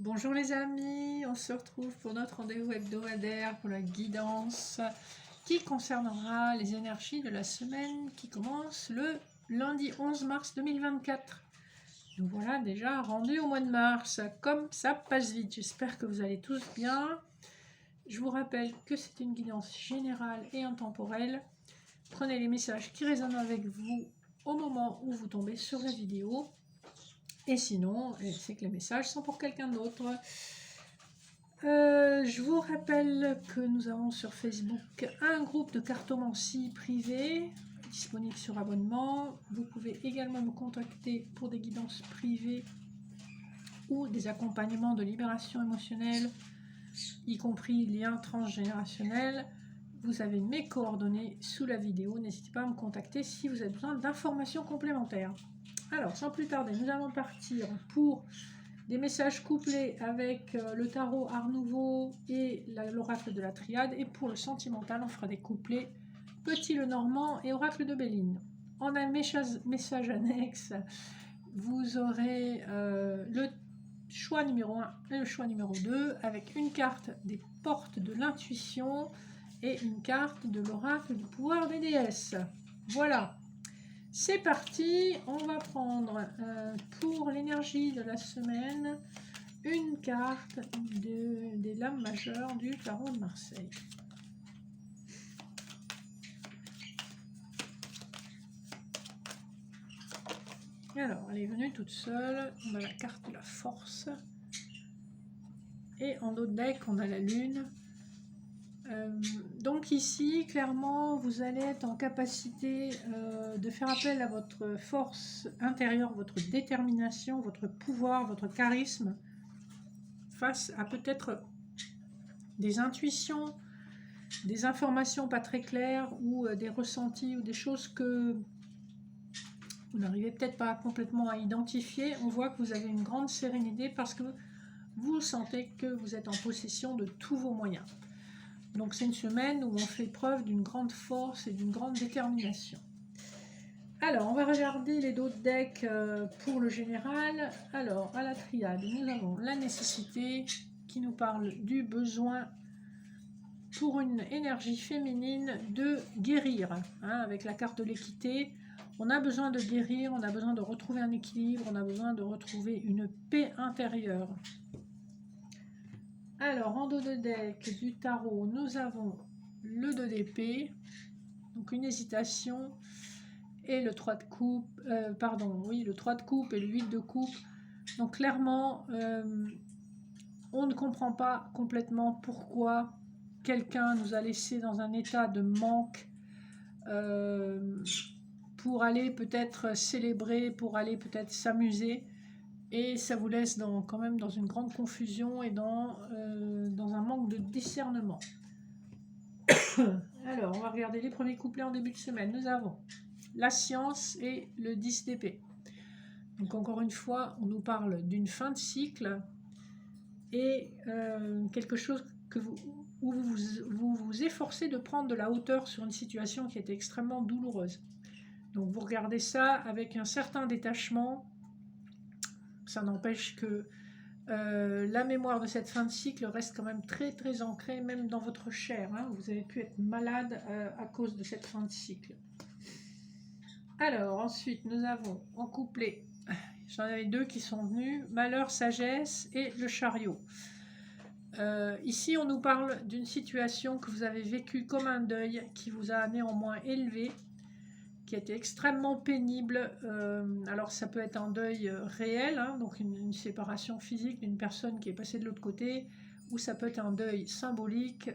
Bonjour les amis, on se retrouve pour notre rendez-vous hebdomadaire pour la guidance qui concernera les énergies de la semaine qui commence le lundi 11 mars 2024. Nous voilà déjà rendus au mois de mars, comme ça passe vite, j'espère que vous allez tous bien. Je vous rappelle que c'est une guidance générale et intemporelle. Prenez les messages qui résonnent avec vous au moment où vous tombez sur la vidéo. Et sinon, c'est que les messages sont pour quelqu'un d'autre. Je vous rappelle que nous avons sur Facebook un groupe de cartomancie privé disponible sur abonnement. Vous pouvez également me contacter pour des guidances privées ou des accompagnements de libération émotionnelle, y compris liens transgénérationnels. Vous avez mes coordonnées sous la vidéo. N'hésitez pas à me contacter si vous avez besoin d'informations complémentaires. Alors, sans plus tarder, nous allons partir pour des messages couplés avec le tarot Art Nouveau et l'oracle de la Triade. Et pour le sentimental, on fera des couplets Petit le Normand et Oracle de Béline. En un message annexe, vous aurez le choix numéro 1 et le choix numéro 2 avec une carte des portes de l'intuition et une carte de l'oracle du pouvoir des déesses. Voilà. C'est parti, on va prendre pour l'énergie de la semaine une carte des lames majeures du tarot de Marseille. Alors, elle est venue toute seule, on a la carte de la force. Et en autre deck, on a la lune. Donc ici, clairement, vous allez être en capacité de faire appel à votre force intérieure, votre détermination, votre pouvoir, votre charisme, face à peut-être des intuitions, des informations pas très claires ou des ressentis ou des choses que vous n'arrivez peut-être pas complètement à identifier. On voit que vous avez une grande sérénité parce que vous sentez que vous êtes en possession de tous vos moyens. Donc c'est une semaine où on fait preuve d'une grande force et d'une grande détermination. Alors, on va regarder les autres decks pour le général. Alors, à la triade, nous avons la nécessité qui nous parle du besoin pour une énergie féminine de guérir. Avec la carte de l'équité, on a besoin de guérir, on a besoin de retrouver un équilibre, on a besoin de retrouver une paix intérieure. Alors, en dos de deck du tarot, nous avons le 2 d'épée, donc une hésitation, et le 3 de coupe, le 3 de coupe et le 8 de coupe. Donc clairement, on ne comprend pas complètement pourquoi quelqu'un nous a laissé dans un état de manque pour aller peut-être célébrer, pour aller peut-être s'amuser. Et ça vous laisse quand même dans une grande confusion et dans un manque de discernement. Alors, on va regarder les premiers couplets en début de semaine. Nous avons la science et le 10 d'épée. Donc encore une fois, on nous parle d'une fin de cycle et quelque chose que où vous vous efforcez de prendre de la hauteur sur une situation qui était extrêmement douloureuse. Donc vous regardez ça avec un certain détachement. Ça n'empêche que la mémoire de cette fin de cycle reste quand même très très ancrée, même dans votre chair. Vous avez pu être malade à cause de cette fin de cycle. Alors ensuite nous avons en couplet, j'en avais deux qui sont venus, malheur, sagesse et le chariot. Ici on nous parle d'une situation que vous avez vécue comme un deuil qui vous a néanmoins élevé, qui a été extrêmement pénible. Alors ça peut être un deuil réel, donc une séparation physique d'une personne qui est passée de l'autre côté, ou ça peut être un deuil symbolique,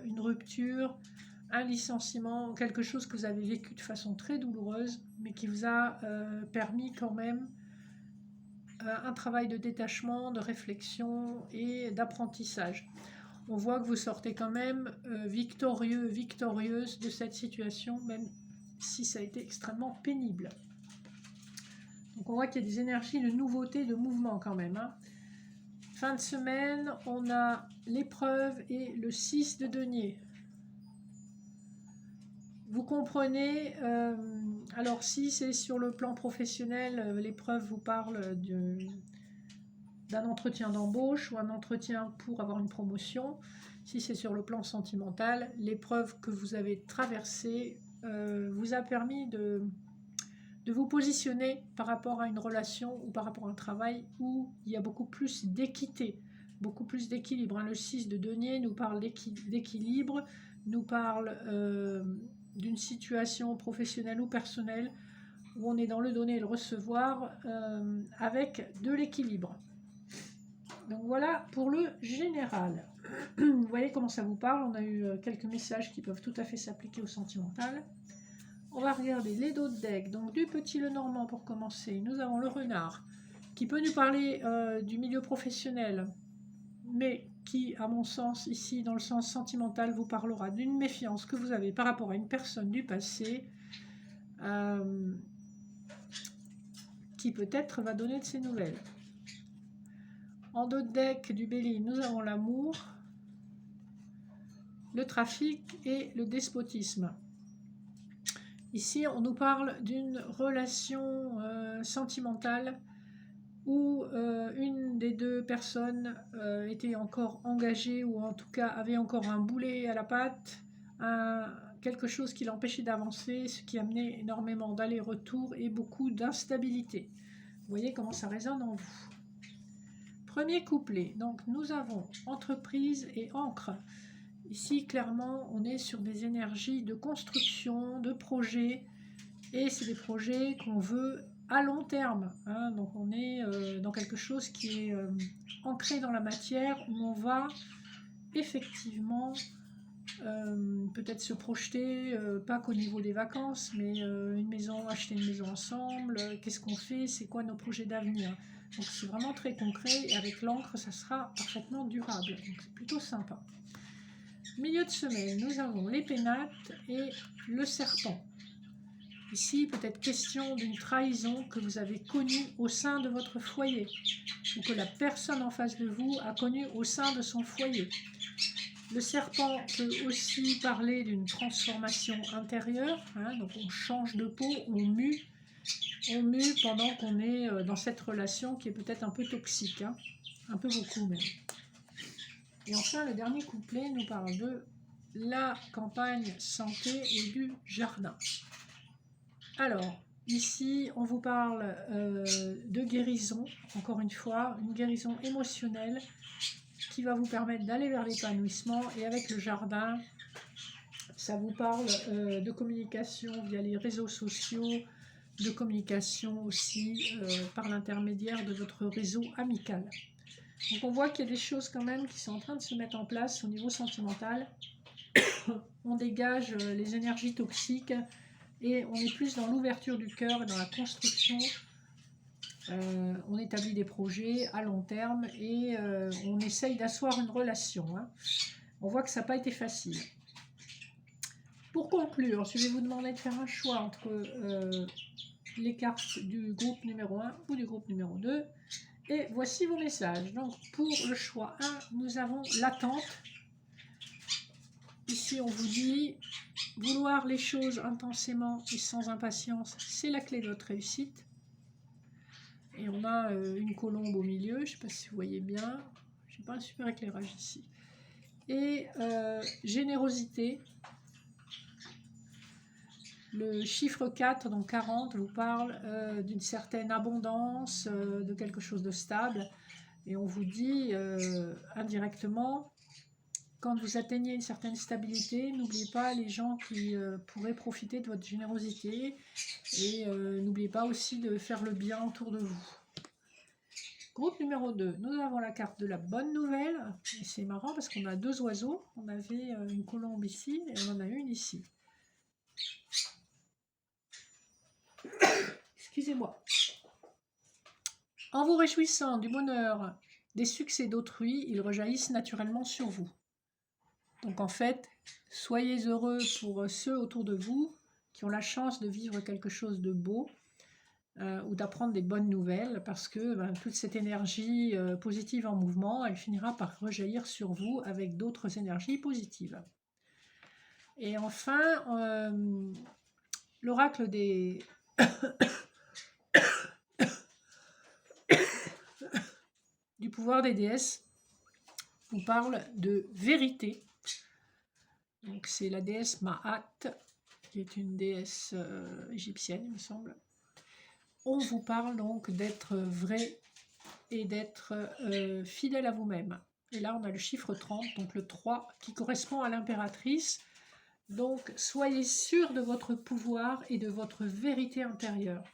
une rupture, un licenciement, quelque chose que vous avez vécu de façon très douloureuse, mais qui vous a permis quand même un travail de détachement, de réflexion et d'apprentissage. On voit que vous sortez quand même victorieux, victorieuse de cette situation, même si ça a été extrêmement pénible. Donc on voit qu'il y a des énergies de nouveauté, de mouvement quand même. Fin de semaine, on a l'épreuve et le 6 de denier. Vous comprenez, alors si c'est sur le plan professionnel, l'épreuve vous parle d'un entretien d'embauche ou un entretien pour avoir une promotion. Si c'est sur le plan sentimental, l'épreuve que vous avez traversée vous a permis de vous positionner par rapport à une relation ou par rapport à un travail où il y a beaucoup plus d'équité, beaucoup plus d'équilibre. Le 6 de denier nous parle d'équilibre, nous parle d'une situation professionnelle ou personnelle où on est dans le donner et le recevoir avec de l'équilibre. Donc voilà pour le général. Vous voyez comment ça vous parle. On a eu quelques messages qui peuvent tout à fait s'appliquer au sentimental. On va regarder les dos de deck. Donc du petit Lenormand pour commencer. Nous avons le renard qui peut nous parler du milieu professionnel, mais qui, à mon sens, ici, dans le sens sentimental, vous parlera d'une méfiance que vous avez par rapport à une personne du passé qui peut-être va donner de ses nouvelles. En dos de deck du Bélier, nous avons l'amour, le trafic et le despotisme. Ici, on nous parle d'une relation sentimentale où une des deux personnes était encore engagée ou en tout cas avait encore un boulet à la patte, quelque chose qui l'empêchait d'avancer, ce qui amenait énormément d'allers-retours et beaucoup d'instabilité. Vous voyez comment ça résonne en vous. Premier couplet, donc nous avons entreprise et encre. Ici, clairement, on est sur des énergies de construction, de projets, et c'est des projets qu'on veut à long terme. Hein. Donc on est dans quelque chose qui est ancré dans la matière, où on va effectivement peut-être se projeter, pas qu'au niveau des vacances, mais une maison, acheter une maison ensemble, qu'est-ce qu'on fait, c'est quoi nos projets d'avenir. Donc c'est vraiment très concret, et avec l'encre, ça sera parfaitement durable. Donc c'est plutôt sympa. Milieu de semaine, nous avons les pénates et le serpent. Ici, peut-être question d'une trahison que vous avez connue au sein de votre foyer, ou que la personne en face de vous a connue au sein de son foyer. Le serpent peut aussi parler d'une transformation intérieure, hein, donc on change de peau, on mue pendant qu'on est dans cette relation qui est peut-être un peu toxique, hein, un peu beaucoup même. Et enfin, le dernier couplet nous parle de la campagne santé et du jardin. Alors, ici, on vous parle de guérison, encore une fois, une guérison émotionnelle qui va vous permettre d'aller vers l'épanouissement. Et avec le jardin, ça vous parle de communication via les réseaux sociaux, de communication aussi par l'intermédiaire de votre réseau amical. Donc on voit qu'il y a des choses quand même qui sont en train de se mettre en place au niveau sentimental. On dégage les énergies toxiques et on est plus dans l'ouverture du cœur et dans la construction. On établit des projets à long terme et on essaye d'asseoir une relation. Hein. On voit que ça n'a pas été facile. Pour conclure, je vais vous demander de faire un choix entre les cartes du groupe numéro 1 ou du groupe numéro 2. Et voici vos messages. Donc pour le choix 1, nous avons l'attente. Ici, on vous dit, vouloir les choses intensément et sans impatience, c'est la clé de votre réussite. Et on a une colombe au milieu, je ne sais pas si vous voyez bien, je n'ai pas un super éclairage ici. Et générosité, le chiffre 4, donc 40, vous parle d'une certaine abondance, de quelque chose de stable. Et on vous dit indirectement, quand vous atteignez une certaine stabilité, n'oubliez pas les gens qui pourraient profiter de votre générosité et n'oubliez pas aussi de faire le bien autour de vous. Groupe numéro 2, nous avons la carte de la bonne nouvelle. Et c'est marrant parce qu'on a deux oiseaux. On avait une colombe ici et on en a une ici. Excusez-moi. En vous réjouissant du bonheur des succès d'autrui, ils rejaillissent naturellement sur vous. Donc en fait, soyez heureux pour ceux autour de vous qui ont la chance de vivre quelque chose de beau ou d'apprendre des bonnes nouvelles parce que toute cette énergie positive en mouvement, elle finira par rejaillir sur vous avec d'autres énergies positives. Et enfin, l'oracle des... pouvoir des déesses vous parle de vérité. Donc c'est la déesse Maat, qui est une déesse égyptienne, il me semble. On vous parle donc d'être vrai et d'être fidèle à vous-même. Et là, on a le chiffre 30, donc le 3, qui correspond à l'impératrice. Donc, soyez sûr de votre pouvoir et de votre vérité intérieure.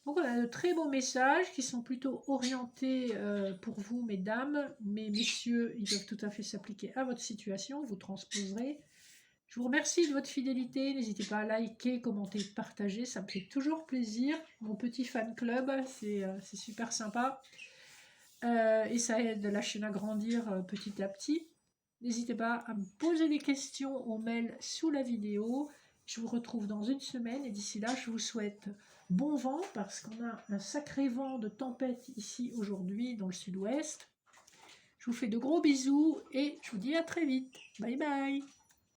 Donc, on a de très beaux messages qui sont plutôt orientés pour vous, mesdames. Mais messieurs, ils peuvent tout à fait s'appliquer à votre situation. Vous transposerez. Je vous remercie de votre fidélité. N'hésitez pas à liker, commenter, partager. Ça me fait toujours plaisir. Mon petit fan club, c'est super sympa. Et ça aide la chaîne à grandir petit à petit. N'hésitez pas à me poser des questions au mail sous la vidéo. Je vous retrouve dans une semaine et d'ici là, je vous souhaite bon vent parce qu'on a un sacré vent de tempête ici aujourd'hui dans le sud-ouest. Je vous fais de gros bisous et je vous dis à très vite. Bye bye.